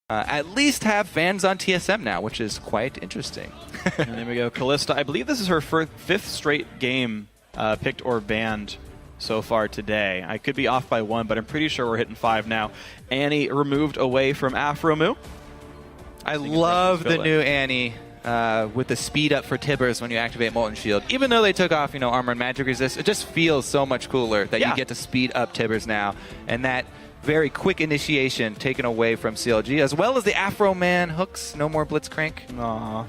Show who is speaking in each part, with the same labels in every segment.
Speaker 1: at least have fans on TSM now, which is quite interesting.
Speaker 2: And there we go. Callista, I believe this is her fifth straight game picked or banned so far today. I could be off by 1, but I'm pretty sure we're hitting 5 now. Annie removed away from Afromu.
Speaker 1: I love the new Annie with the speed up for Tibbers when you activate Molten Shield. Even though they took off, Armor and Magic Resist, it just feels so much cooler that you get to speed up Tibbers now. And that very quick initiation taken away from CLG, as well as the Afro Man hooks. No more Blitzcrank.
Speaker 2: Aww.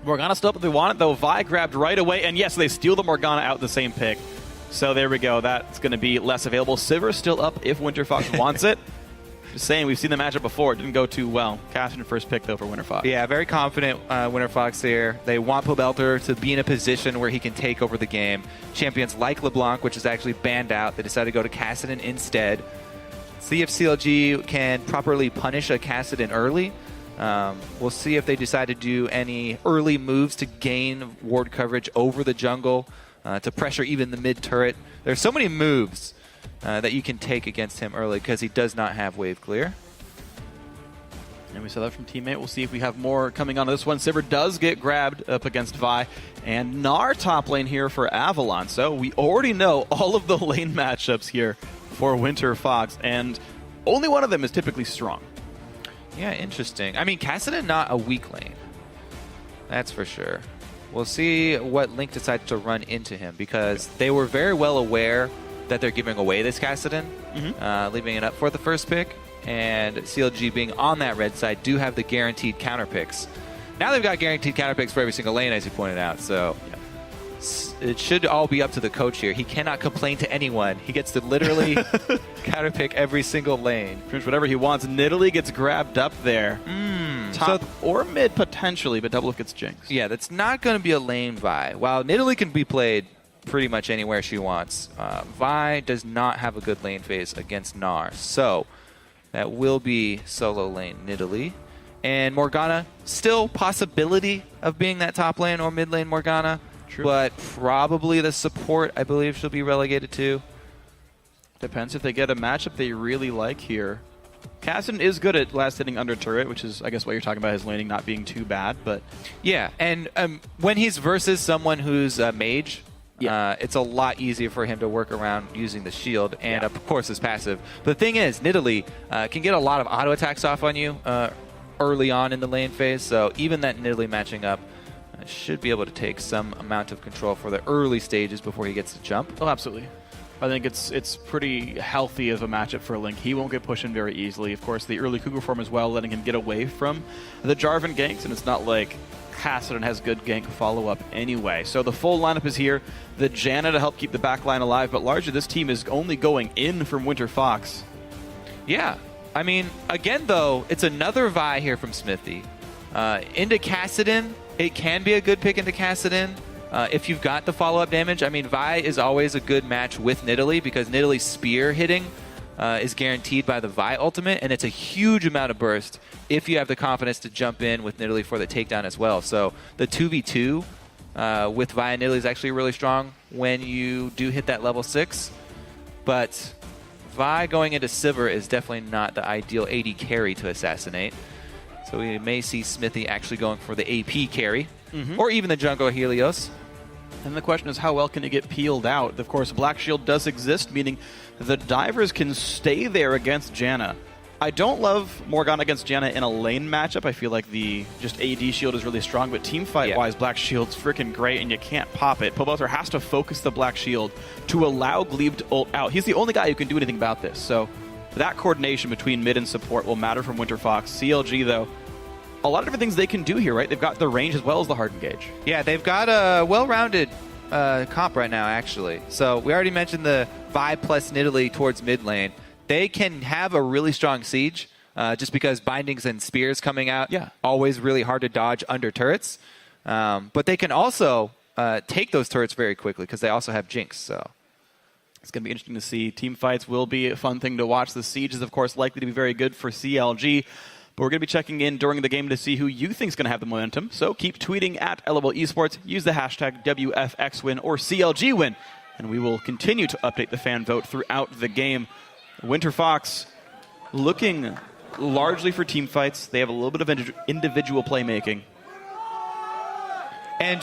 Speaker 2: Morgana still up if they want it, though. Vi grabbed right away, and yes, they steal the Morgana out the same pick. So there we go. That's going to be less available. Sivir still up if Winterfox wants it. Just saying, we've seen the matchup before. It didn't go too well. Cassian first pick, though, for Winterfox.
Speaker 1: Yeah, very confident Winterfox here. They want Pobelter to be in a position where he can take over the game. Champions like LeBlanc, which is actually banned out. They decided to go to Kassadin instead. See if CLG can properly punish a Kassadin early. We'll see if they decide to do any early moves to gain ward coverage over the jungle, to pressure even the mid turret. There's so many moves that you can take against him early because he does not have wave clear.
Speaker 2: And we saw that from teammate. We'll see if we have more coming on this one. Sivir does get grabbed up against Vi. And Gnar top lane here for Avalon. So we already know all of the lane matchups here for Winterfox. And only one of them is typically strong.
Speaker 1: Yeah, interesting. I mean, Kassadin not a weak lane. That's for sure. We'll see what Link decides to run into him, because they were very well aware that they're giving away this Kassadin, leaving it up for the first pick. And CLG being on that red side do have the guaranteed counter picks. Now they've got guaranteed counter picks for every single lane, as you pointed out. So it should all be up to the coach here. He cannot complain to anyone. He gets to literally counter pick every single lane.
Speaker 2: Pretty much whatever he wants. Nidalee gets grabbed up there. Top or mid potentially, but Doublelift gets jinxed.
Speaker 1: Yeah, that's not going to be a lane Vi. While Nidalee can be played pretty much anywhere she wants, Vi does not have a good lane phase against Gnar. So that will be solo lane Nidalee. And Morgana, still possibility of being that top lane or mid lane Morgana.
Speaker 2: True.
Speaker 1: But probably the support, I believe, she'll be relegated to.
Speaker 2: Depends if they get a matchup they really like here. Kassadin is good at last hitting under turret, which is, I guess, what you're talking about, his laning not being too bad. But
Speaker 1: yeah, and when he's versus someone who's a mage, it's a lot easier for him to work around using the shield and, of course, his passive. But the thing is, Nidalee can get a lot of auto attacks off on you early on in the lane phase. So even that Nidalee matching up should be able to take some amount of control for the early stages before he gets to jump.
Speaker 2: Oh, absolutely. I think it's pretty healthy of a matchup for Link. He won't get pushed in very easily. Of course, the early Cougar form as well, letting him get away from the Jarvan ganks, and it's not like Kassadin has good gank follow-up anyway. So the full lineup is here. The Janna to help keep the back line alive, but largely this team is only going in from Winterfox.
Speaker 1: Yeah. I mean, again, though, it's another Vi here from Smithy. Into Kassadin, it can be a good pick into Kassadin. If you've got the follow-up damage, I mean, Vi is always a good match with Nidalee because Nidalee's spear hitting is guaranteed by the Vi ultimate, and it's a huge amount of burst if you have the confidence to jump in with Nidalee for the takedown as well. So the 2v2 with Vi and Nidalee is actually really strong when you do hit that level 6. But Vi going into Sivir is definitely not the ideal AD carry to assassinate. So we may see Smithy actually going for the AP carry, or even the jungle Helios.
Speaker 2: And the question is, how well can it get peeled out? Of course, Black Shield does exist, meaning the divers can stay there against Janna. I don't love Morgana against Janna in a lane matchup. I feel like the just AD shield is really strong, but team fight-wise, Black Shield's freaking great, and you can't pop it. Pobelter has to focus the Black Shield to allow Glebe to ult out. He's the only guy who can do anything about this, so that coordination between mid and support will matter from Winterfox. CLG, though, a lot of different things they can do here, right? They've got the range as well as the hard engage.
Speaker 1: Yeah, they've got a well-rounded comp right now, actually. So we already mentioned the Vi plus Nidalee towards mid lane. They can have a really strong siege just because bindings and spears coming out, always really hard to dodge under turrets. But they can also take those turrets very quickly because they also have Jinx. So
Speaker 2: it's going to be interesting to see. Team fights will be a fun thing to watch. The siege is, of course, likely to be very good for CLG. But we're going to be checking in during the game to see who you think is going to have the momentum. So keep tweeting at LOL Esports. Use the hashtag WFXWin or CLGWin. And we will continue to update the fan vote throughout the game. Winterfox looking largely for team fights. They have a little bit of individual playmaking.
Speaker 1: And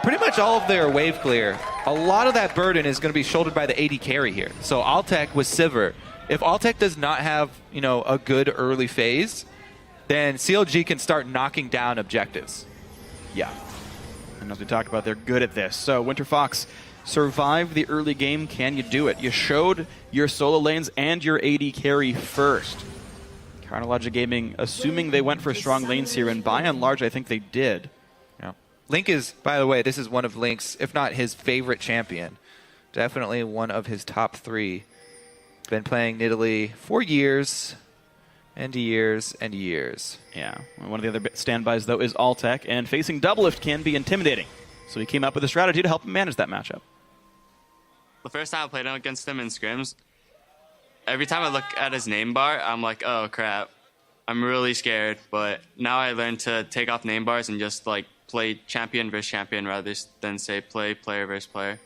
Speaker 1: pretty much all of their wave clear, a lot of that burden is going to be shouldered by the AD carry here. So Altec with Sivir, if Altec does not have, a good early phase, then CLG can start knocking down objectives.
Speaker 2: Yeah. And as we talked about, they're good at this. So Winterfox survived the early game. Can you do it? You showed your solo lanes and your AD carry first. Chronologic Gaming, assuming they went for strong lanes here, and by and large, I think they did.
Speaker 1: Yeah. Link is, by the way, this is one of Link's, if not his favorite champion. Definitely one of his top 3. Been playing Nidalee for years and years and years.
Speaker 2: Yeah. One of the other standbys, though, is Altec, and facing Doublelift can be intimidating. So he came up with a strategy to help him manage that matchup.
Speaker 3: The first time I played against him in scrims, every time I look at his name bar, I'm like, oh, crap. I'm really scared. But now I learned to take off name bars and just, play champion versus champion rather than, say, play player versus player.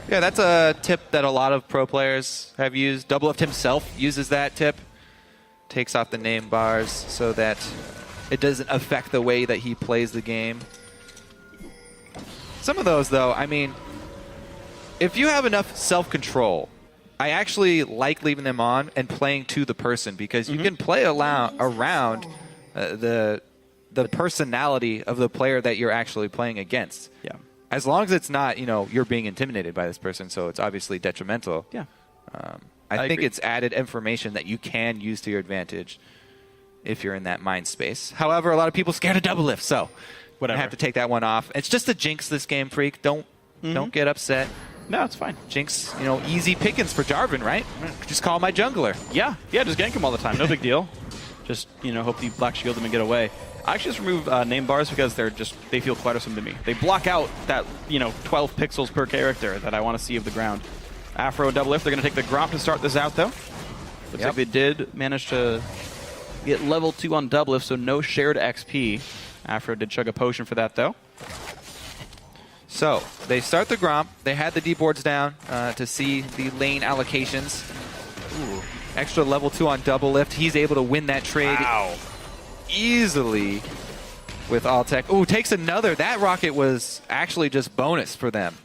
Speaker 1: Yeah, that's a tip that a lot of pro players have used. Doublelift himself uses that tip. Takes off the name bars so that it doesn't affect the way that he plays the game. Some of those, though, if you have enough self-control, I actually like leaving them on and playing to the person, because you can play around the personality of the player that you're actually playing against.
Speaker 2: Yeah.
Speaker 1: As long as it's not, you're being intimidated by this person, so it's obviously detrimental.
Speaker 2: Yeah.
Speaker 1: I think
Speaker 2: agree.
Speaker 1: it's added information that you can use to your advantage if you're in that mind space. However, a lot of people scared of Doublelift, so
Speaker 2: Whatever.
Speaker 1: I have to take that one off. It's just a jinx this game, Freak. Don't get upset.
Speaker 2: No, it's fine.
Speaker 1: Jinx, easy pickings for Jarvan, right? Just call my jungler.
Speaker 2: Yeah, just gank him all the time. No big deal. Just, hope you black shield them and get away. I actually just remove name bars because they feel cluttersome to me. They block out that, 12 pixels per character that I want to see of the ground. Afro and Doublelift, they're going to take the Gromp to start this out, though. Looks like they did manage to get level 2 on Doublelift, so no shared XP. Afro did chug a potion for that, though.
Speaker 1: So, they start the Gromp. They had the D boards down to see the lane allocations. Ooh. Extra level 2 on Doublelift. He's able to win that trade easily with Altec. Ooh, takes another. That rocket was actually just bonus for them.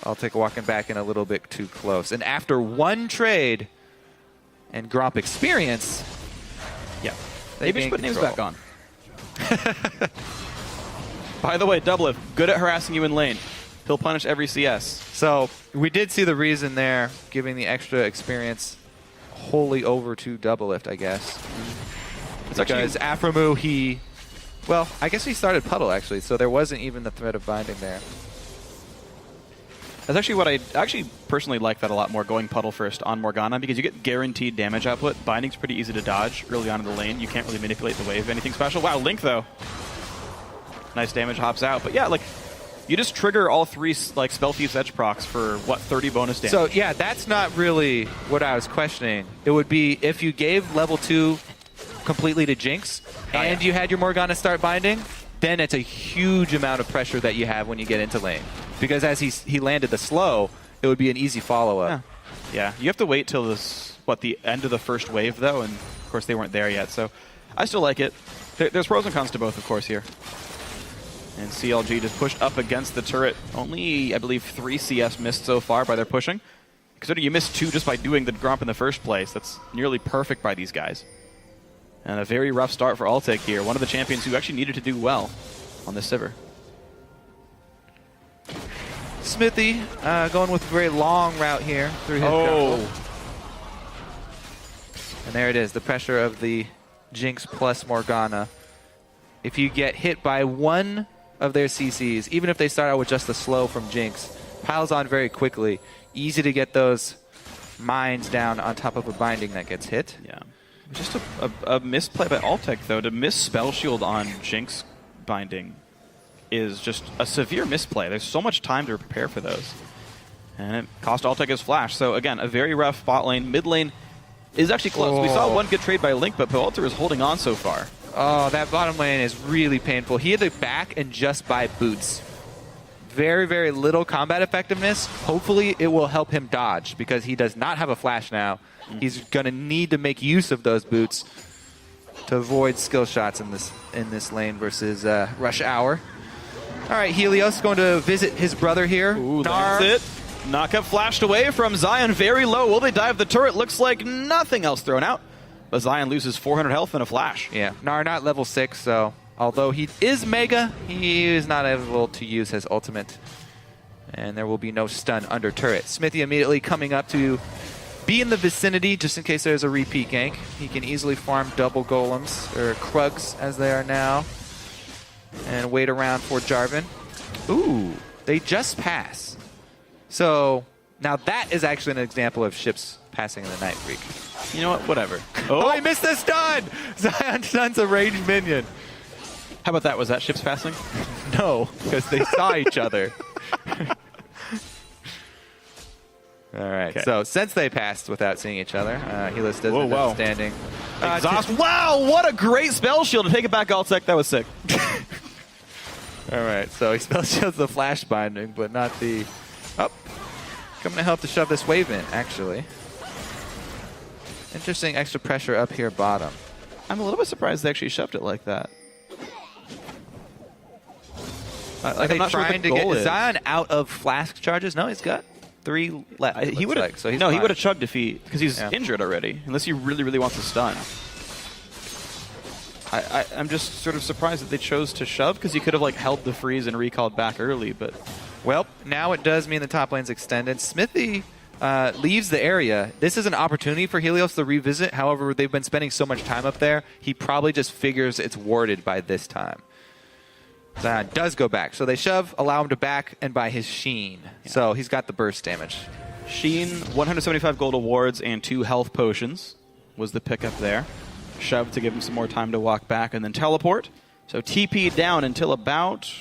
Speaker 1: Altec walking back in a little bit too close. And after one trade and Gromp experience,
Speaker 2: maybe just put names back on. By the way, Doublelift, good at harassing you in lane. He'll punish every CS.
Speaker 1: So we did see the reason there, giving the extra experience wholly over to Doublelift, I guess.
Speaker 2: It's
Speaker 1: Because Afromu, I guess he started Puddle, actually, so there wasn't even the threat of binding there.
Speaker 2: That's actually what I actually personally like that a lot more, going Puddle first on Morgana, because you get guaranteed damage output. Binding's pretty easy to dodge early on in the lane. You can't really manipulate the wave anything special. Wow, Link, though. Nice damage, hops out. But yeah, you just trigger all 3 Spell Thief's Edge procs for, 30 bonus damage.
Speaker 1: So yeah, that's not really what I was questioning. It would be if you gave level 2 completely to Jinx and you had your Morgana start binding, then it's a huge amount of pressure that you have when you get into lane. Because as he landed the slow, it would be an easy follow-up.
Speaker 2: Yeah, you have to wait till the end of the first wave, though, and of course they weren't there yet. So I still like it. There's pros and cons to both, of course, here. And CLG just pushed up against the turret. Only, I believe, 3 CS missed so far by their pushing. Considering you missed 2 just by doing the Gromp in the first place, that's nearly perfect by these guys. And a very rough start for Altec here. One of the champions who actually needed to do well on this Sivir.
Speaker 1: Smithy going with a very long route here through his jungle. And there it is, the pressure of the Jinx plus Morgana. If you get hit by one of their CCs, even if they start out with just the slow from Jinx, piles on very quickly. Easy to get those mines down on top of a binding that gets hit.
Speaker 2: Yeah. Just a misplay by Altec, though. To miss Spell Shield on Jinx binding is just a severe misplay. There's so much time to prepare for those. And it cost Altec his flash. So again, a very rough bot lane. Mid lane is actually close. We saw one good trade by Link, but Powalter is holding on so far.
Speaker 1: Oh, that bottom lane is really painful. He had to back and just buy boots. very, very little combat effectiveness. Hopefully, it will help him dodge because he does not have a flash now. He's going to need to make use of those boots to avoid skill shots in this lane versus Rush Hour. All right, Helios going to visit his brother here.
Speaker 2: Ooh, that's it. Knockup flashed away from Zion very low. Will they dive the turret? Looks like nothing else thrown out. But Zion loses 400 health in a flash.
Speaker 1: Yeah, Gnar not level 6, so although he is Mega, he is not able to use his ultimate. And there will be no stun under turret. Smithy immediately coming up to be in the vicinity just in case there's a repeat gank. He can easily farm double golems, or Krugs as they are now, and wait around for Jarvan. Ooh, they just pass. So now that is actually an example of ships passing in the Night Freak.
Speaker 2: You know what? Whatever.
Speaker 1: Oh, he missed the stun! Zion stuns a ranged minion.
Speaker 2: How about that? Was that ships passing?
Speaker 1: No, because they saw each other. All right,
Speaker 2: Okay.
Speaker 1: so since they passed without seeing each other, Helios does end up standing.
Speaker 2: Exhaust. Wow, what a great spell shield to take it back, Altsec. That was sick.
Speaker 1: All right, so he spell shields the flash binding, but not the... Oh, coming to help to shove this wave in, actually. Interesting extra pressure up here bottom.
Speaker 2: I'm a little bit surprised they actually shoved it like that.
Speaker 1: Are they
Speaker 2: I'm not sure what
Speaker 1: trying
Speaker 2: the
Speaker 1: to
Speaker 2: goal
Speaker 1: get
Speaker 2: is.
Speaker 1: Zion out of flask charges? No, he's got 3 left.
Speaker 2: He would have.
Speaker 1: So he's
Speaker 2: no, he
Speaker 1: fine.
Speaker 2: would have chugged if he, because he's
Speaker 1: Yeah.
Speaker 2: injured already. Unless he really, really wants to stun. I'm just sort of surprised that they chose to shove because he could have like held the freeze and recalled back early. But
Speaker 1: Well, now it does mean the top lane's extended. Smithy leaves the area. This is an opportunity for Helios to revisit. However, they've been spending so much time up there, he probably just figures it's warded by this time. Zion does go back. So they shove, allow him to back, and by his Sheen.
Speaker 2: Yeah.
Speaker 1: So he's got the burst damage.
Speaker 2: Sheen, 175 gold awards and 2 health potions was the pickup there. Shove to give him some more time to walk back and then teleport. So TP down until about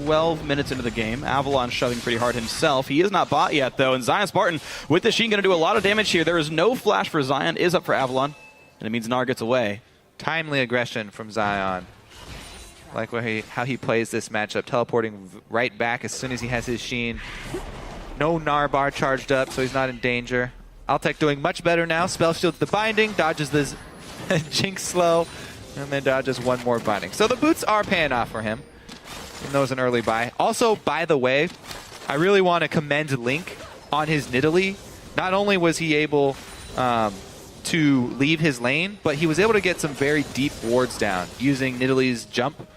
Speaker 2: 12 minutes into the game. Avalon shoving pretty hard himself. He is not bought yet, though. And Zion Spartan, with the Sheen, going to do a lot of damage here. There is no flash for Zion. Is up for Avalon. And it means Gnar gets away.
Speaker 1: Timely aggression from Zion. Like how he plays this matchup, teleporting right back as soon as he has his Sheen. No Gnar bar charged up, so he's not in danger. Altek doing much better now. Spell shields the binding, dodges this Jinx slow, and then dodges one more binding. So the boots are paying off for him, even though it's an early buy. Also, by the way, I really want to commend Link on his Nidalee. Not only was he able to leave his lane, but he was able to get some very deep wards down using Nidalee's jump.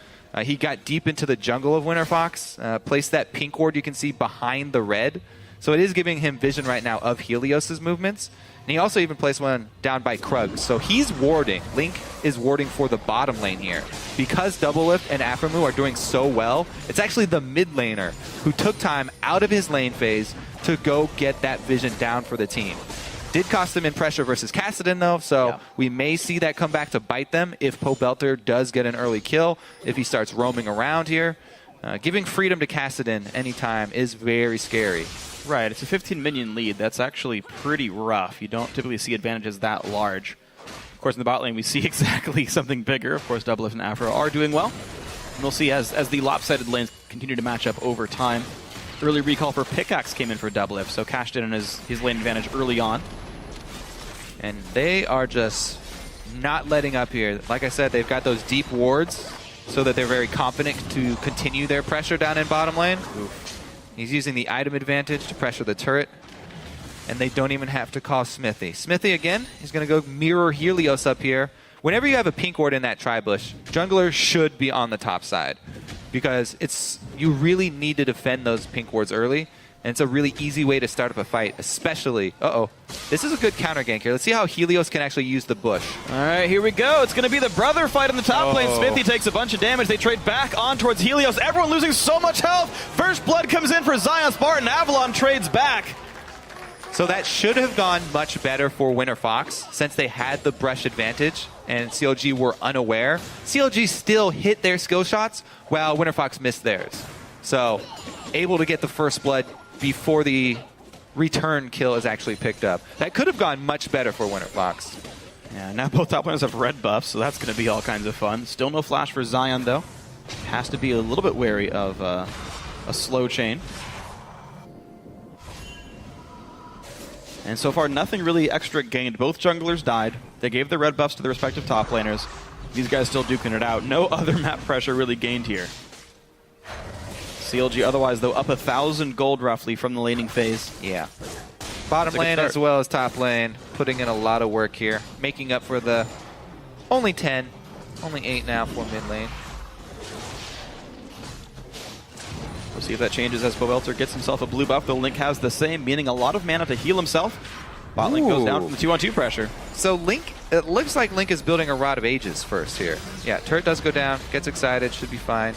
Speaker 1: He got deep into the jungle of Winterfox, placed that pink ward you can see behind the red. So it is giving him vision right now of Helios' movements. And he also even placed one down by Krugs. So he's warding. Link is warding for the bottom lane here. Because Doublelift and Aphromoo are doing so well, it's actually the mid laner who took time out of his lane phase to go get that vision down for the team. Did cost them in pressure versus Kassadin, though, so we may see that come back to bite them if Pobelter does get an early kill, if he starts roaming around here. Giving freedom to Kassadin anytime is very scary.
Speaker 2: Right, it's a 15 minion lead. That's actually pretty rough. You don't typically see advantages that large. Of course, in the bot lane, we see exactly something bigger. Of course, Doublelift and Afro are doing well. And we'll see as the lopsided lanes continue to match up over time. Early recall for Pickaxe came in for Doublelift, so cashed in on his lane advantage early on.
Speaker 1: And they are just not letting up here. Like I said, they've got those deep wards so that they're very confident to continue their pressure down in bottom lane. Oof. He's using the item advantage to pressure the turret. And they don't even have to call Smithy. Smithy, again, he's going to go mirror Helios up here. Whenever you have a pink ward in that tri-bush, jungler should be on the top side. Because you really need to defend those pink wards early. And it's a really easy way to start up a fight, especially... Uh-oh. This is a good counter gank here. Let's see how Helios can actually use the bush.
Speaker 2: All right, here we go. It's going to be the brother fight in the top lane. Smithy takes a bunch of damage. They trade back on towards Helios. Everyone losing so much health. First blood comes in for Zion Spartan. Avalon trades back.
Speaker 1: So that should have gone much better for Winterfox since they had the brush advantage and CLG were unaware. CLG still hit their skill shots while Winterfox missed theirs. So able to get the first blood before the return kill is actually picked up. That could have gone much better for Winterfox.
Speaker 2: Yeah, now both top laners have red buffs, so that's going to be all kinds of fun. Still no flash for Zion, though. Has to be a little bit wary of a slow chain. And so far, nothing really extra gained. Both junglers died. They gave their red buffs to their respective top laners. These guys still duking it out. No other map pressure really gained here. CLG otherwise, though, up 1,000 gold roughly from the laning phase.
Speaker 1: Yeah. Bottom lane as well as top lane, putting in a lot of work here, making up for the only 10, only 8 now for mid lane.
Speaker 2: We'll see if that changes as Boelter gets himself a blue buff, though Link has the same, meaning a lot of mana to heal himself. Bot lane goes down from the 2-on-2 pressure.
Speaker 1: So Link, it looks like Link is building a Rod of Ages first here. Yeah, turret does go down, gets excited, should be fine.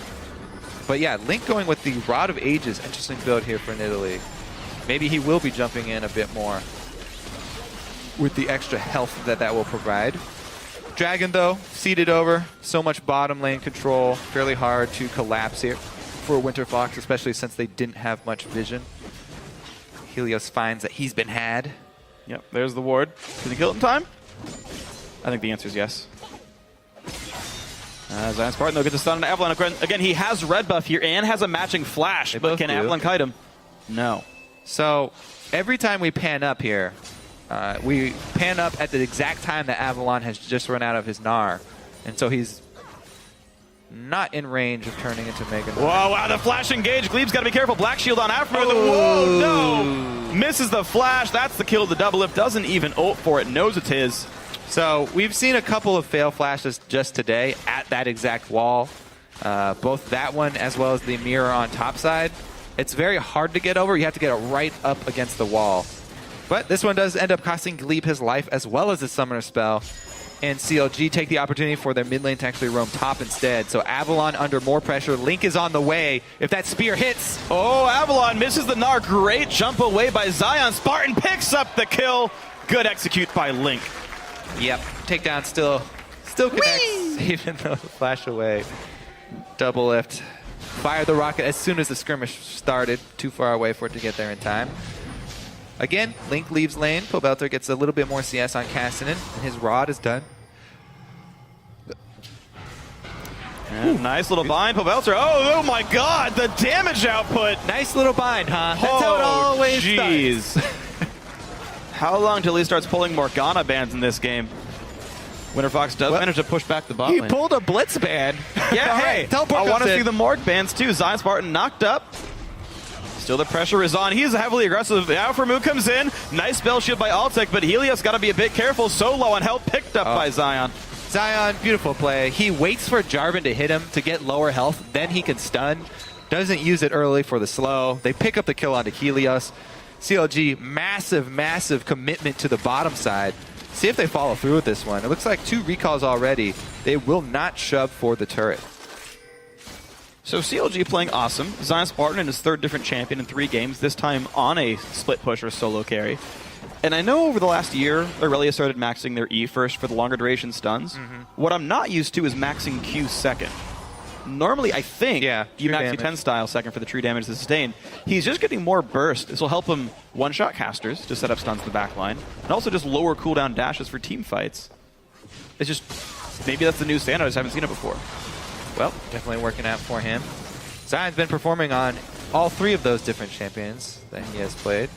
Speaker 1: But yeah, Link going with the Rod of Ages, interesting build here for Nidalee. Maybe he will be jumping in a bit more with the extra health that that will provide. Dragon, though, seeded over. So much bottom lane control. Fairly hard to collapse here for Winterfox, especially since they didn't have much vision. Helios finds that he's been had.
Speaker 2: Yep, there's the ward. Can he kill it in time? I think the answer is yes. Zion Spartan, though, gets a stun on Avalon. Again, he has red buff here and has a matching flash, but can Avalon kite him? No.
Speaker 1: So every time we pan up here, we pan up at the exact time that Avalon has just run out of his Gnar. And so he's not in range of turning into Mega Gnar.
Speaker 2: Whoa, wow, the flash engage. Glebe's got to be careful. Black Shield on after. Whoa, no. Misses the flash. That's the kill of the double lift. Doesn't even ult for it. Knows it's his.
Speaker 1: So we've seen a couple of fail flashes just today at that exact wall. Both that one as well as the mirror on top side. It's very hard to get over. You have to get it right up against the wall. But this one does end up costing Glebe his life as well as his summoner spell. And CLG take the opportunity for their mid lane to actually roam top instead. So Avalon under more pressure. Link is on the way. If that spear hits.
Speaker 2: Oh, Avalon misses the Gnar. Great jump away by Zion. Spartan picks up the kill. Good execute by Link.
Speaker 1: Yep. Takedown still connects, even though flash away. Double lift. Fire the rocket as soon as the skirmish started. Too far away for it to get there in time. Again, Link leaves lane. Pobelter gets a little bit more CS on Cassinan, and his rod is done.
Speaker 2: Nice little bind, Pobelter. Oh my god, the damage output.
Speaker 1: Nice little bind, huh? That's how it always starts.
Speaker 2: How long till he starts pulling Morgana bans in this game? Winterfox does manage to push back the bot lane.
Speaker 1: He pulled a Blitz ban.
Speaker 2: Yeah, hey, I want to see the Morg bans too. Zion Spartan knocked up. Still the pressure is on. He's heavily aggressive. The Alpha Mu comes in. Nice spell shield by Altec, but Helios got to be a bit careful. So low on health, picked up by Zion.
Speaker 1: Zion, beautiful play. He waits for Jarvan to hit him to get lower health. Then he can stun. Doesn't use it early for the slow. They pick up the kill onto Helios. CLG, massive commitment to the bottom side. See if they follow through with this one. It looks like 2 recalls already. They will not shove for the turret.
Speaker 2: So CLG playing awesome. Zion Spartan in his 3rd different champion in 3 games, this time on a split push or solo carry. And I know over the last year, Aurelia started maxing their E first for the longer duration stuns. What I'm not used to is maxing Q second. Normally, I think you max E10 style second for the true damage to sustain. He's just getting more burst. This will help him one-shot casters to set up stuns in the back line, and also just lower cooldown dashes for team fights. It's just, maybe that's the new standard. I just haven't seen it before.
Speaker 1: Well, definitely working out for him. Zion's been performing on all 3 of those different champions that he has played.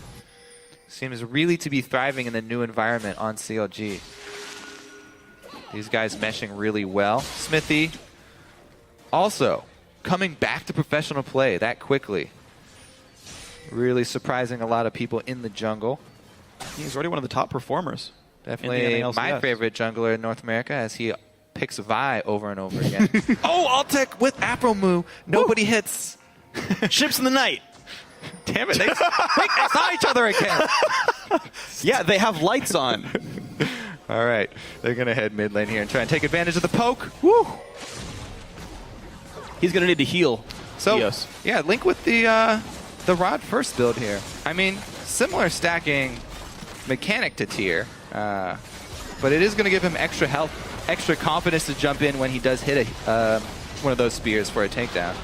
Speaker 1: Seems really to be thriving in the new environment on CLG. These guys meshing really well. Smithy also coming back to professional play that quickly. Really surprising a lot of people in the jungle.
Speaker 2: He's already one of the top performers.
Speaker 1: Definitely my favorite jungler in North America as he picks Vi over and over again. Oh, Altec with Afro Mu. Nobody hits.
Speaker 2: Ships in the night.
Speaker 1: Damn it. They saw each other again.
Speaker 2: Yeah, they have lights on.
Speaker 1: All right. They're going to head mid lane here and try and take advantage of the poke. Woo!
Speaker 2: He's going to need to heal.
Speaker 1: So, yeah, Link with the Rod first build here. I mean, similar stacking mechanic to Tier, but it is going to give him extra health, extra confidence to jump in when he does hit one of those spears for a takedown.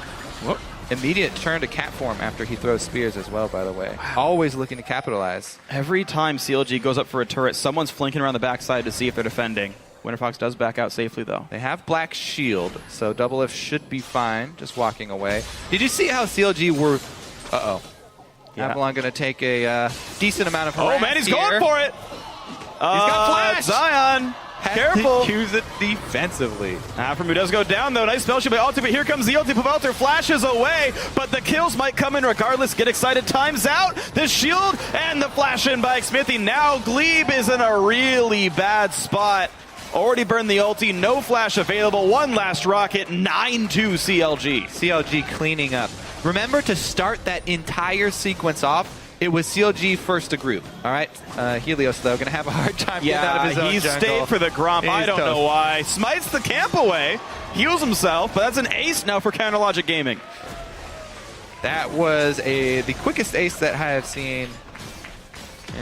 Speaker 1: Whoop. Immediate turn to cat form after he throws spears as well, by the way. Wow. Always looking to capitalize.
Speaker 2: Every time CLG goes up for a turret, someone's flanking around the backside to see if they're defending. Winterfox does back out safely, though.
Speaker 1: They have Black Shield, so Double F should be fine, just walking away. Did you see how CLG were... Uh-oh.
Speaker 2: Yeah.
Speaker 1: Avalon going to take a decent amount of harass.
Speaker 2: Oh, man, he's
Speaker 1: here.
Speaker 2: going for it!
Speaker 1: He's got flash!
Speaker 2: Zion! Careful!
Speaker 1: Use it defensively.
Speaker 2: Aphromoo does go down, though. Nice spell shield by Ulti, but here comes the Ulti. Pavelter flashes away, but the kills might come in regardless. Get excited. Time's out. The shield and the flash in by Smithy. Now Glebe is in a really bad spot. Already burned the ulti. No flash available. One last rocket. 9-2 CLG.
Speaker 1: CLG cleaning up. Remember to start that entire sequence off. It was CLG first to group. All right. Helios, though, going to have a hard time getting out of his own
Speaker 2: he's
Speaker 1: jungle.
Speaker 2: stayed for the Gromp. I don't know why. Smites the camp away. Heals himself, but that's an ace now for Counterlogic Gaming.
Speaker 1: That was the quickest ace that I have seen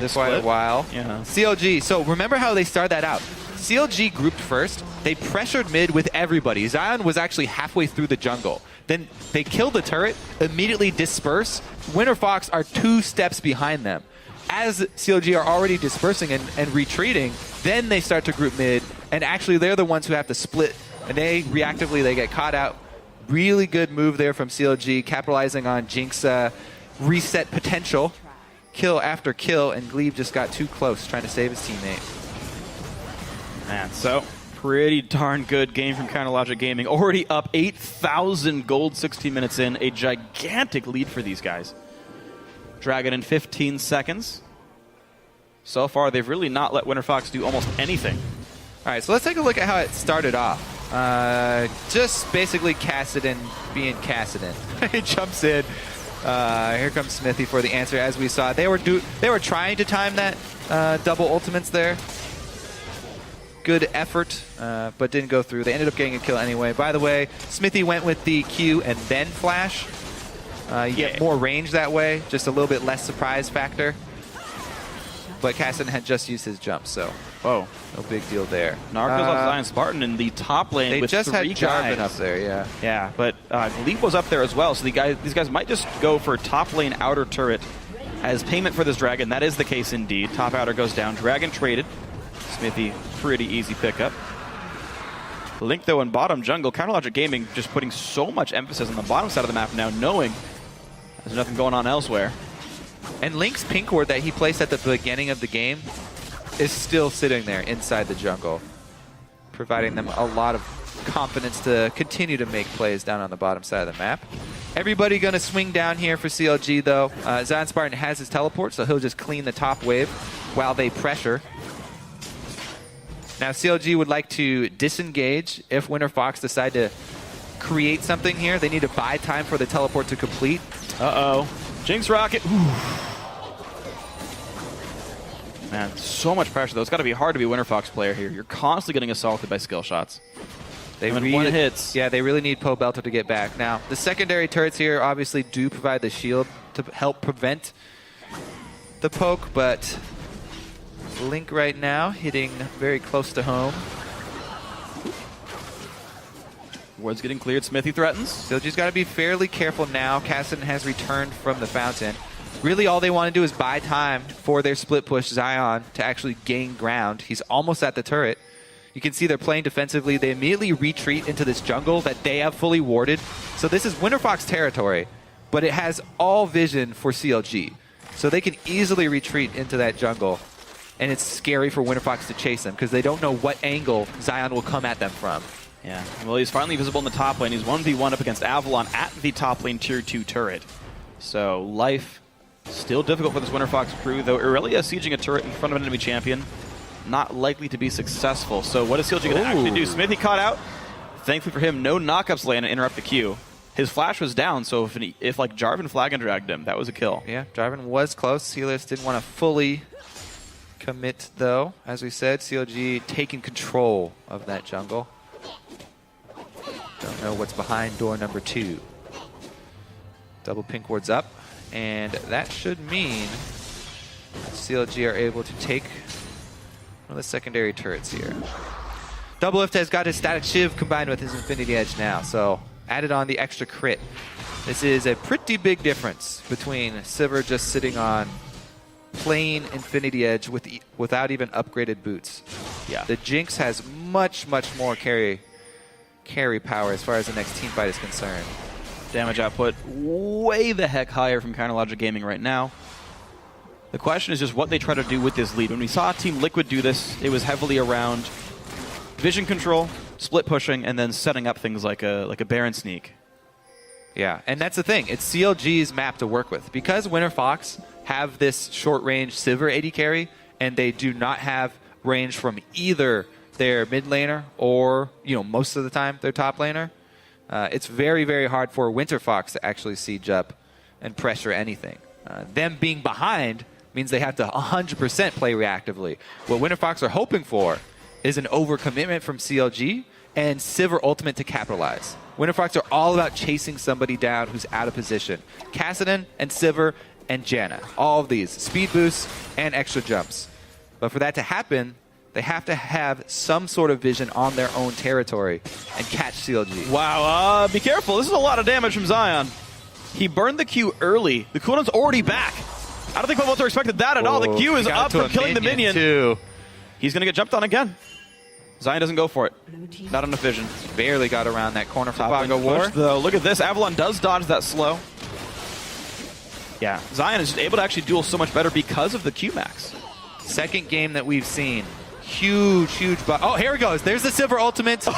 Speaker 1: in quite a while.
Speaker 2: Yeah.
Speaker 1: CLG. So remember how they started that out. CLG grouped first. They pressured mid with everybody. Zion was actually halfway through the jungle. Then they kill the turret, immediately disperse. Winterfox are 2 steps behind them. As CLG are already dispersing and retreating, then they start to group mid, and actually they're the ones who have to split. And they get caught out. Really good move there from CLG, capitalizing on Jinx reset potential. Kill after kill, and Glebe just got too close trying to save his teammate.
Speaker 2: Man, so pretty darn good game from Counterlogic Gaming. Already up 8,000 gold 16 minutes in. A gigantic lead for these guys. Dragon in 15 seconds. So far, they've really not let Winterfox do almost anything.
Speaker 1: All right, so let's take a look at how it started off. Just basically Kassadin being Kassadin. He jumps in. Here comes Smithy for the answer. As we saw, they were trying to time that double ultimates there. Good effort, but didn't go through. They ended up getting a kill anyway. By the way, Smithy went with the Q and then flash. You get more range that way, just a little bit less surprise factor. But Kassadin had just used his jump, so no big deal there.
Speaker 2: Narcos left Zion Spartan in the top lane
Speaker 1: they
Speaker 2: with
Speaker 1: just
Speaker 2: 3
Speaker 1: had Jarvan
Speaker 2: guys.
Speaker 1: up there, yeah.
Speaker 2: Yeah, but Glebe was up there as well, so these guys might just go for top lane outer turret as payment for this Dragon. That is the case indeed. Top outer goes down. Dragon traded. Smithy, pretty easy pickup. Link, though, in bottom jungle. Counterlogic Gaming just putting so much emphasis on the bottom side of the map now, knowing there's nothing going on elsewhere.
Speaker 1: And Link's pink ward that he placed at the beginning of the game is still sitting there inside the jungle, providing them a lot of confidence to continue to make plays down on the bottom side of the map. Everybody going to swing down here for CLG, though. Zion Spartan has his teleport, so he'll just clean the top wave while they pressure. Now, CLG would like to disengage if Winterfox decide to create something here. They need to buy time for the teleport to complete.
Speaker 2: Uh-oh. Jinx Rocket. Ooh. Man, so much pressure, though. It's got to be hard to be a Winterfox player here. You're constantly getting assaulted by skill shots.
Speaker 1: They
Speaker 2: really, one hits.
Speaker 1: Yeah, they really need Pobelter to get back. Now, the secondary turrets here obviously do provide the shield to help prevent the poke, but Link right now hitting very close to home.
Speaker 2: Ward's getting cleared. Smithy threatens.
Speaker 1: CLG's got to be fairly careful now. Kassadin has returned from the fountain. Really, all they want to do is buy time for their split push Zion to actually gain ground. He's almost at the turret. You can see they're playing defensively. They immediately retreat into this jungle that they have fully warded. So this is Winterfox territory, but it has all vision for CLG. So they can easily retreat into that jungle. And it's scary for Winterfox to chase them because they don't know what angle Zion will come at them from.
Speaker 2: Yeah, well, he's finally visible in the top lane. He's 1v1 up against Avalon at the top lane tier 2 turret. So life still difficult for this Winterfox crew, though Irelia sieging a turret in front of an enemy champion, not likely to be successful. So what is CLG going to actually do? Smithy caught out. Thankfully for him, no knockups land to interrupt the queue. His flash was down, so if like Jarvan flag and dragged him, that was a kill.
Speaker 1: Yeah, Jarvan was close. Helios didn't want to fully commit, though. As we said, CLG taking control of that jungle. Don't know what's behind door number 2. Double pink ward's up, and that should mean CLG are able to take one of the secondary turrets here. Double Lift has got his Static Shiv combined with his Infinity Edge now, so added on the extra crit. This is a pretty big difference between Sivir just sitting on plain Infinity Edge without even upgraded boots.
Speaker 2: Yeah.
Speaker 1: The Jinx has much more carry power as far as the next team fight is concerned.
Speaker 2: Damage output way the heck higher from Counterlogic Gaming right now. The question is just what they try to do with this lead. When we saw Team Liquid do this, it was heavily around vision control, split pushing, and then setting up things like a Baron sneak.
Speaker 1: Yeah, and that's the thing. It's CLG's map to work with. Because Winterfox have this short-range Sivir AD carry, and they do not have range from either their mid laner or, most of the time, their top laner, it's very hard for Winterfox to actually siege up and pressure anything. Them being behind means they have to 100% play reactively. What Winterfox are hoping for is an overcommitment from CLG and Sivir ultimate to capitalize. Winterfox are all about chasing somebody down who's out of position. Kassadin and Sivir and Janna. All of these. Speed boosts and extra jumps. But for that to happen, they have to have some sort of vision on their own territory and catch CLG.
Speaker 2: Wow, be careful. This is a lot of damage from Zion. He burned the Q early. The cooldown's already back. I don't think Povelter expected that at all. The Q is up from killing the minion.
Speaker 1: Too.
Speaker 2: He's going to get jumped on again. Zion doesn't go for it. Not enough vision.
Speaker 1: Barely got around that corner for Bago War.
Speaker 2: Though, look at this. Avalon does dodge that slow. Yeah, Zion is able to actually duel so much better because of the Q max.
Speaker 1: Second game that we've seen. Huge. Oh, here it goes. There's the Sivir ultimate.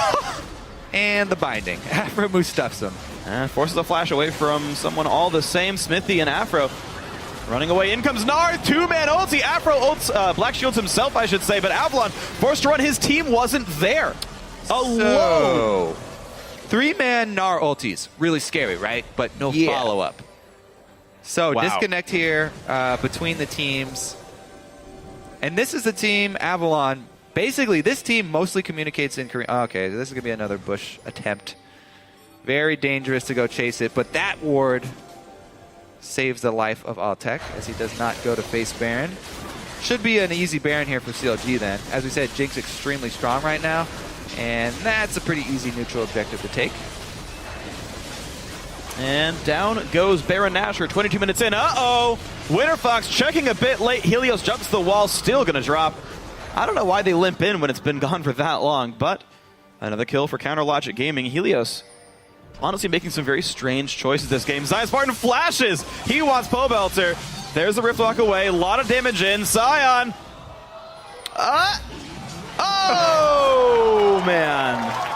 Speaker 1: And the binding. Afro stuffs him.
Speaker 2: And forces a flash away from someone all the same. Smithy and Afro running away. In comes Nard. Two-man ulti. Afro ults, Black Shields himself, I should say. But Avalon forced to run. His team wasn't there. Alone.
Speaker 1: So, three-man Gnar ultis. Really scary, right? But no follow-up. So disconnect here between the teams. And this is the team, Avalon. Basically, this team mostly communicates in Korean. Okay, this is going to be another Bush attempt. Very dangerous to go chase it, but that ward saves the life of Altek as he does not go to face Baron. Should be an easy Baron here for CLG then. As we said, Jinx extremely strong right now, and that's a pretty easy neutral objective to take.
Speaker 2: And down goes Baron Nashor, 22 minutes in. Uh-oh! Winterfox checking a bit late. Helios jumps the wall, still going to drop. I don't know why they limp in when it's been gone for that long, but another kill for Counterlogic Gaming. Helios honestly making some very strange choices this game. Zion Spartan flashes! He wants Pobelter. There's the Riftlock away. A lot of damage in. Zion! Oh, man!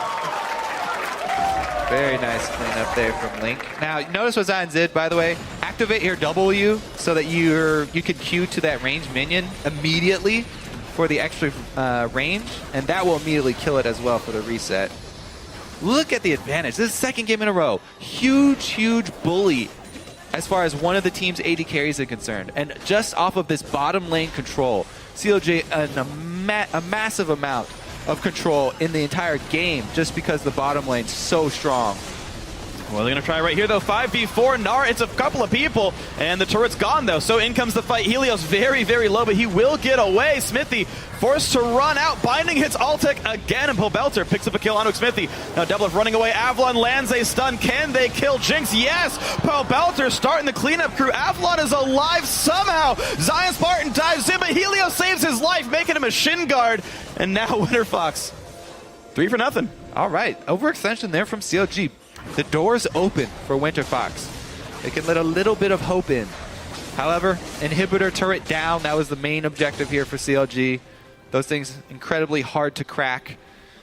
Speaker 1: Very nice cleanup there from Link. Now, notice what Zion did, by the way. Activate your W so that you can Q to that ranged minion immediately for the extra range, and that will immediately kill it as well for the reset. Look at the advantage. This is the second game in a row. Huge bully as far as one of the team's AD carries are concerned. And just off of this bottom lane control, CLJ a massive amount of control in the entire game just because the bottom lane's so strong.
Speaker 2: Well, they're going to try right here, though. 5v4. Gnar, it's a couple of people, and the turret's gone, though. So in comes the fight. Helios very low, but he will get away. Smithy forced to run out. Binding hits Altek again, and Pobelter picks up a kill onto Smithy. Now Doublelift running away. Avalon lands a stun. Can they kill Jinx? Yes! Pobelter starting the cleanup crew. Avalon is alive somehow. Zion Spartan dives in, but Helios saves his life, making him a shin guard. And now Winterfox. 3-0.
Speaker 1: All right. Overextension there from CLG. The door's open for Winterfox. They can let a little bit of hope in. However, inhibitor turret down. That was the main objective here for CLG. Those things incredibly hard to crack.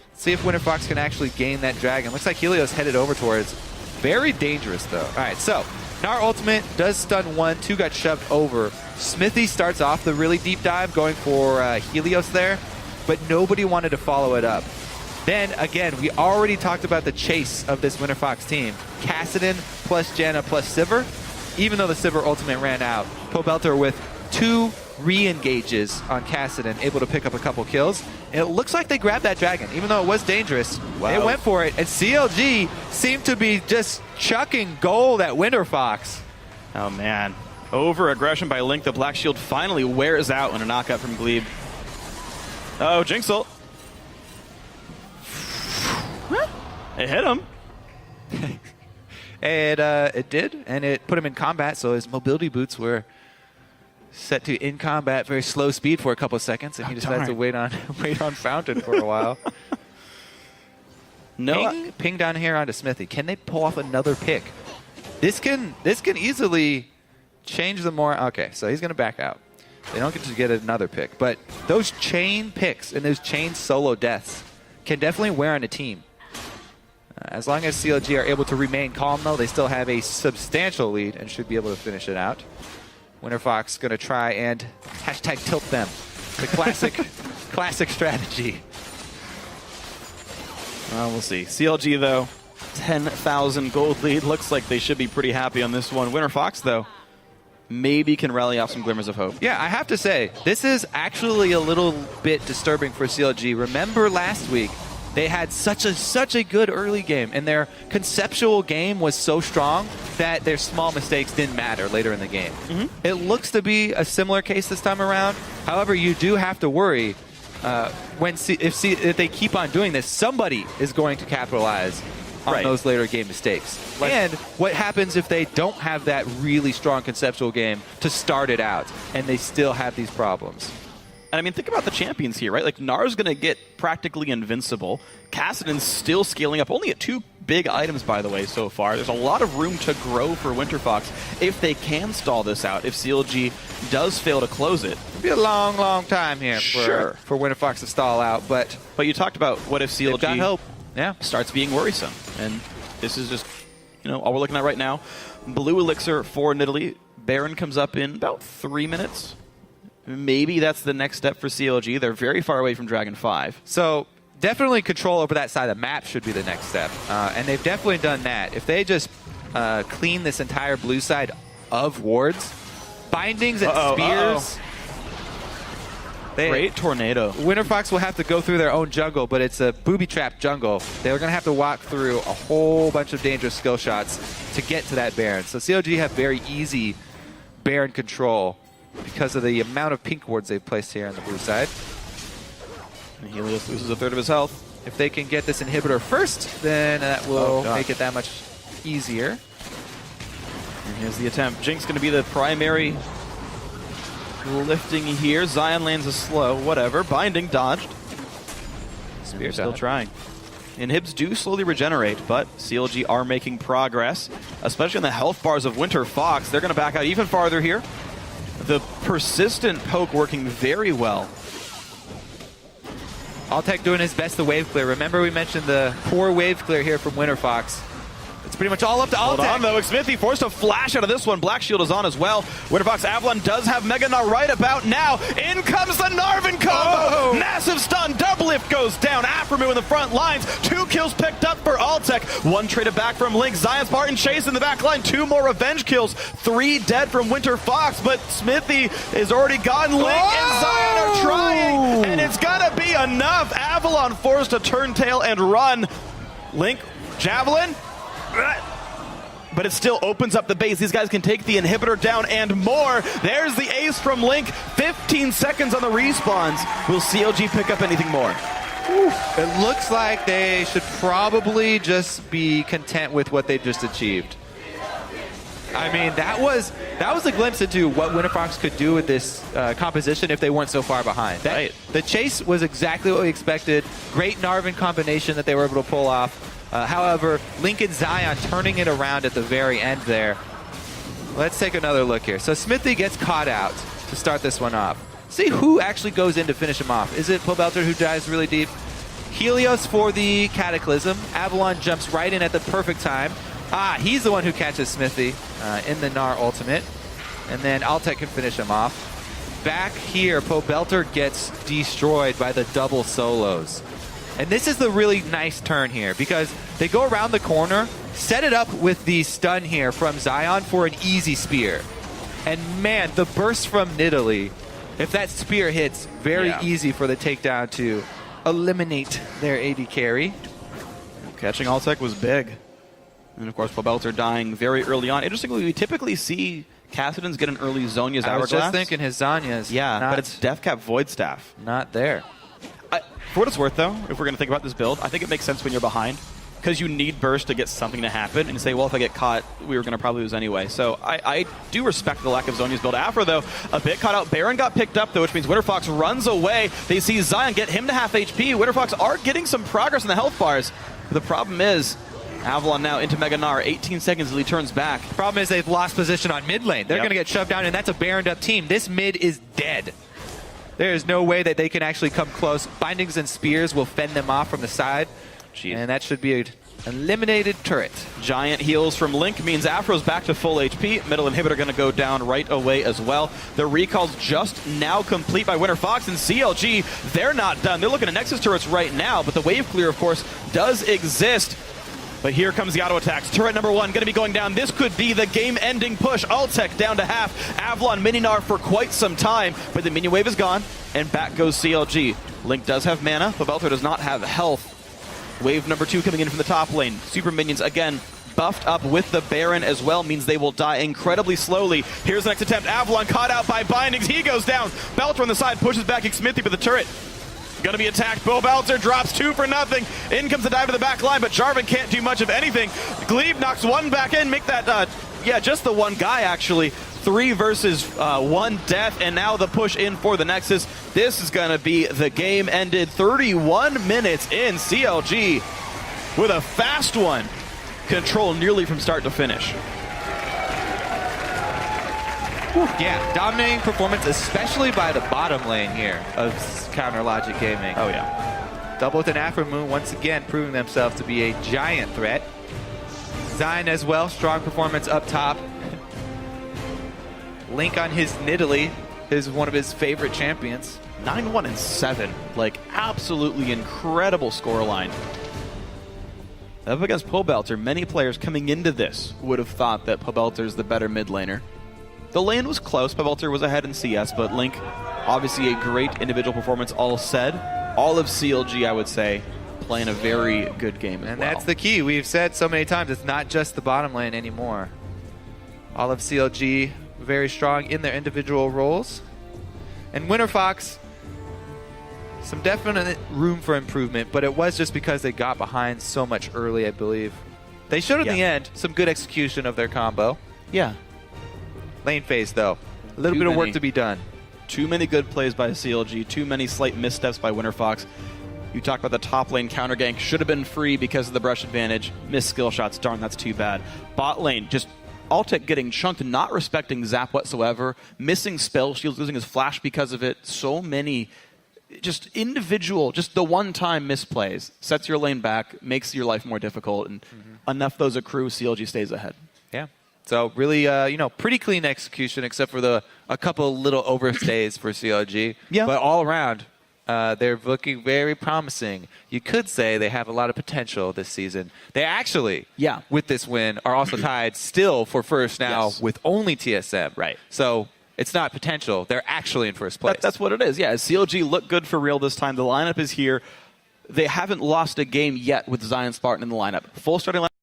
Speaker 1: Let's see if Winterfox can actually gain that dragon. Looks like Helios headed over towards. Very dangerous, though. All right, so Gnar ultimate does stun one. Two got shoved over. Smithy starts off the really deep dive going for Helios there, but nobody wanted to follow it up. Then, again, we already talked about the chase of this Winterfox team. Kassadin plus Janna plus Sivir. Even though the Sivir ultimate ran out, Pobelter with 2 re-engages on Kassadin, able to pick up a couple kills. And it looks like they grabbed that dragon, even though it was dangerous. Wow. They went for it, and CLG seemed to be just chucking gold at Winterfox.
Speaker 2: Oh, man. Over-aggression by Link. The Black Shield finally wears out in a knockout from Glebe. Oh, Jinx ult. It hit him.
Speaker 1: It did, and it put him in combat, so his mobility boots were set to in combat, very slow speed for a couple of seconds, and he decided to wait on Fountain for a while.
Speaker 2: No.
Speaker 1: Ping down here onto Smithy. Can they pull off another pick? This can easily change the more. Okay, so he's going to back out. They don't get to get another pick. But those chain picks and those chain solo deaths can definitely wear on a team. As long as CLG are able to remain calm, though, they still have a substantial lead and should be able to finish it out. Winterfox going to try and hashtag tilt them. The classic, classic strategy.
Speaker 2: We'll see. CLG, though, 10,000 gold lead. Looks like they should be pretty happy on this one. Winterfox, though, maybe can rally off some glimmers of hope.
Speaker 1: Yeah, I have to say, this is actually a little bit disturbing for CLG. Remember last week, they had such a good early game, and their conceptual game was so strong that their small mistakes didn't matter later in the game. It looks to be a similar case this time around. However, you do have to worry if they keep on doing this, somebody is going to capitalize on those later game mistakes. And what happens if they don't have that really strong conceptual game to start it out, and they still have these problems?
Speaker 2: And I mean, think about the champions here, right? Like, Gnar's going to get practically invincible. Kassadin's still scaling up, only at 2 big items, by the way, so far. There's a lot of room to grow for Winterfox if they can stall this out, if CLG does fail to close it.
Speaker 1: It'll be a long, long time here for Winterfox to stall out, but
Speaker 2: you talked about what if CLG starts being worrisome. And this is just, all we're looking at right now. Blue Elixir for Nidalee. Baron comes up in about 3 minutes. Maybe that's the next step for CLG. They're very far away from Dragon 5.
Speaker 1: So definitely control over that side of the map should be the next step. And they've definitely done that. If they just clean this entire blue side of wards, bindings and spears.
Speaker 2: Great tornado.
Speaker 1: Winterfox will have to go through their own jungle, but it's a booby-trapped jungle. They're going to have to walk through a whole bunch of dangerous skill shots to get to that Baron. So CLG have very easy Baron control because of the amount of pink wards they've placed here on the blue side.
Speaker 2: And Helios loses a third of his health.
Speaker 1: If they can get this inhibitor first, then that will make it that much easier.
Speaker 2: And here's the attempt. Jinx going to be the primary lifting here. Zion lands a slow, whatever. Binding dodged. Spear still trying. Inhibs do slowly regenerate, but CLG are making progress, especially on the health bars of Winterfox. They're going to back out even farther here. The persistent poke working very well.
Speaker 1: Altec doing his best to wave clear. Remember we mentioned the poor wave clear here from Winterfox. It's pretty much all up to Altec.
Speaker 2: Hold on, though. Smithy forced a flash out of this one. Black Shield is on as well. Winterfox Avalon does have Mega Gnar right about now. In comes the Narvin combo. Massive stun. Double lift goes down. Aphromoo in the front lines. 2 kills picked up for Altec. 1 traded back from Link. Zion Spartan chase in the back line. 2 more revenge kills. 3 dead from Winterfox, but Smithy is already gone. Link and Zion are trying, and it's gotta be enough. Avalon forced to turn tail and run. Link, Javelin. But it still opens up the base. These guys can take the inhibitor down and more. There's the ace from Link. 15 seconds on the respawns. Will CLG pick up anything more?
Speaker 1: It looks like they should probably just be content with what they've just achieved. I mean, that was a glimpse into what Winterfox could do with this composition if they weren't so far behind. The chase was exactly what we expected. Great Narvin combination that they were able to pull off. However, Link and Zion turning it around at the very end there. Let's take another look here. So Smithy gets caught out to start this one off. See who actually goes in to finish him off. Is it Pobelter who dives really deep? Helios for the Cataclysm. Avalon jumps right in at the perfect time. He's the one who catches Smithy in the Gnar ultimate. And then Altec can finish him off. Back here, Pobelter gets destroyed by the double solos. And this is the really nice turn here because they go around the corner, set it up with the stun here from Zion for an easy spear. And man, the burst from Nidalee, if that spear hits, very easy for the takedown to eliminate their AD carry.
Speaker 2: Catching Altec was big. And of course, Pobelter dying very early on. Interestingly, we typically see Kassadin's get an early Zhonya's Hourglass.
Speaker 1: I was just thinking his Zhonya's.
Speaker 2: Yeah, but it's Deathcap Void Staff.
Speaker 1: Not there.
Speaker 2: For what it's worth, though, if we're going to think about this build, I think it makes sense when you're behind because you need burst to get something to happen and say, well, if I get caught, we were going to probably lose anyway. So I do respect the lack of Zhonya's build. Afro, though, a bit caught out. Baron got picked up, though, which means Winterfox runs away. They see Zion get him to half HP. Winterfox are getting some progress in the health bars. The problem is, Avalon now into Mega Gnar, 18 seconds till he turns back.
Speaker 1: Problem is they've lost position on mid lane. They're
Speaker 2: Yep.
Speaker 1: going to get shoved down, and that's a Baroned up team. This mid is dead. There is no way that they can actually come close. Bindings and Spears will fend them off from the side, and that should be an eliminated turret.
Speaker 2: Giant heals from Link means Afro's back to full HP. Middle inhibitor going to go down right away as well. The recall's just now complete by Winterfox, and CLG, they're not done. They're looking at Nexus turrets right now, but the wave clear, of course, does exist. But here comes the auto attacks. Turret number 1 going to be going down. This could be the game-ending push. Altec down to half. Avalon mini Gnar for quite some time, but the minion wave is gone, and back goes CLG. Link does have mana, but Belter does not have health. Wave number 2 coming in from the top lane. Super minions, again, buffed up with the Baron as well, means they will die incredibly slowly. Here's the next attempt. Avalon caught out by Bindings. He goes down. Belter on the side pushes back Xmithy, but the turret going to be attacked. Bo Belter drops 2 for nothing. In comes the dive to the back line, but Jarvan can't do much of anything. Glebe knocks 1 back in, make that, just the 1 guy actually. 3 versus 1 death, and now the push in for the Nexus. This is going to be the game ended 31 minutes in. CLG with a fast one. Control nearly from start to finish.
Speaker 1: Yeah, dominating performance, especially by the bottom lane here of Counter Logic Gaming.
Speaker 2: Oh, yeah.
Speaker 1: Double with an Afro Moon, once again proving themselves to be a giant threat. Zion as well, strong performance up top. Link on his Nidalee is one of his favorite champions.
Speaker 2: 9-1-7, like absolutely incredible scoreline. Up against Pobelter, many players coming into this would have thought that Pobelter's the better mid laner. The lane was close. Pobelter was ahead in CS, but Link, obviously a great individual performance all said. All of CLG, I would say, playing a very good game as well.
Speaker 1: And that's the key. We've said so many times, it's not just the bottom lane anymore. All of CLG very strong in their individual roles. And Winterfox, some definite room for improvement, but it was just because they got behind so much early, I believe. They showed in the end some good execution of their combo.
Speaker 2: Yeah.
Speaker 1: Lane phase, though. A little bit of work to be done.
Speaker 2: Too many good plays by CLG, too many slight missteps by Winterfox. You talk about the top lane counter gank. Should have been free because of the brush advantage. Missed skill shots. Darn, that's too bad. Bot lane, just Altec getting chunked, not respecting Zap whatsoever. Missing spell shields, losing his flash because of it. So many just individual, just the one-time misplays. Sets your lane back, makes your life more difficult, and enough those accrue, CLG stays ahead.
Speaker 1: Yeah. So really, pretty clean execution, except for a couple little overstays for CLG.
Speaker 2: Yeah.
Speaker 1: But all around, they're looking very promising. You could say they have a lot of potential this season. They actually, with this win, are also tied still for first now with only TSM.
Speaker 2: Right.
Speaker 1: So it's not potential. They're actually in first place.
Speaker 2: That's what it is. Yeah, CLG look good for real this time. The lineup is here. They haven't lost a game yet with Zion Spartan in the lineup. Full starting lineup.